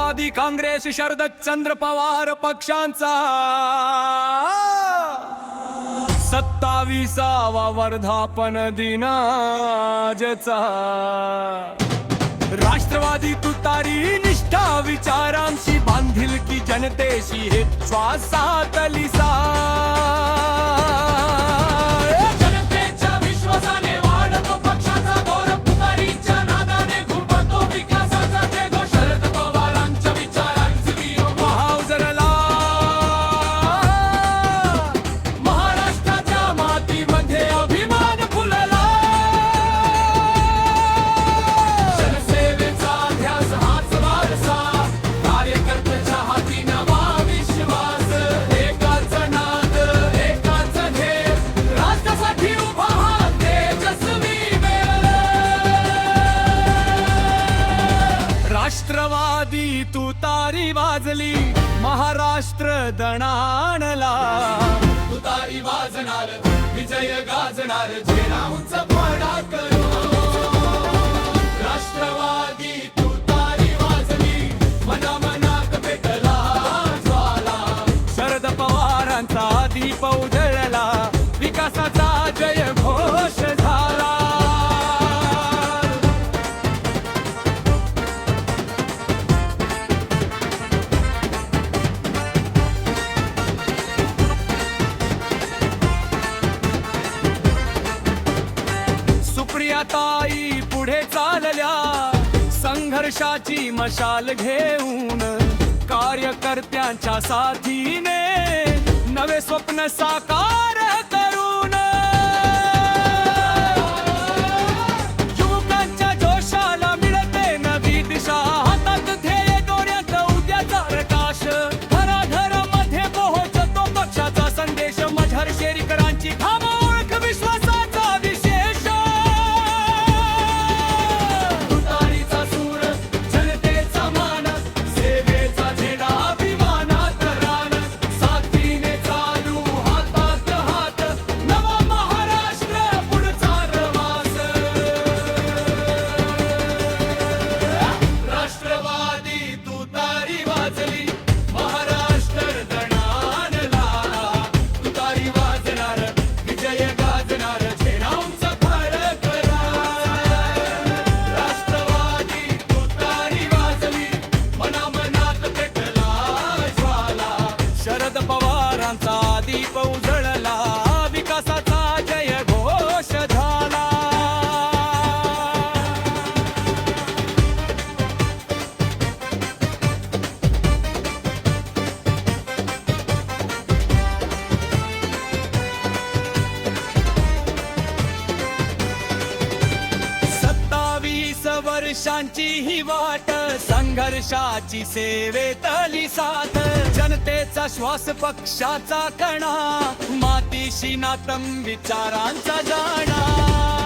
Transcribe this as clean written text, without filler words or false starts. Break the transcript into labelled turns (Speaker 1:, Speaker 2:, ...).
Speaker 1: राष्ट्रवादी काँग्रेस शरदचंद्र पवार पक्षांचा 27वा वर्धापन दिनाजचा राष्ट्रवादी तुतारी निष्ठा विचारांशी बांधिलकी जनतेशी हे श्वासातली जनतेच्या विश्वासाने वाढतो पक्षाचा गौरव तुतारीच्या नादाने घुमतो विकासाचा जय शरद पवारांच्या विचारांची महाव जरला महाराष्ट्राच्या मातीमध्ये अभिमान फुलला जनसेवेचा ध्यास हाच वारसा कार्यकर्त्याच्या हाती नवा विश्वास एकाच नाद एकाच ध्येय राष्ट्रासाठी उभा हा तेजस्वी वेळ राष्ट्रवादी तुतारी वाजली महाराष्ट्र दणाणला तुतारी वाजणार विजय गाजणार झेराऊंच पडा करू राष्ट्रवादी तुतारी वाजली मनामनात पेटला ज्वाला शरद पवारांचा दीप उजळला विकासाचा जय घोष झाला सुप्रियाताई पुढे चालल्या संघर्षाची मशाल घेऊन कार्यकर्त्यांच्या साथीने नवे स्वप्न साकार करून युवकांच्या जोशाला मिळते नवी दिशा हातात ध्येय डोळ्यात उद्याचा प्रकाश घराघरामध्ये पोहोचतो पक्षाचा संदेश मझर शेरीकरांची घाम ओळख विश्वासाचा विशेष तुतारीचा सूर जनतेचा मान सेवेचा झेंडा अभिमानात रान साथीने चालू हातात हात नवा महाराष्ट्र पुढचा प्रवास राष्ट्रवादी तुतारी वाजली महाराष्ट्र दणाणला तुतारी वाजणार विजय गाजणार झेराऊंचा फरक राष्ट्रवादी तुतारी वाजली मनामनात पेटला ज्वाला शरद पवारांचा दीप उजळला विकासाचा जय घोष झाला वर्षांची ही वाट संघर्षाची सेवेतली साथ जनतेचा श्वास पक्षाचा कणा मातीशी नातम विचारांचा जाणा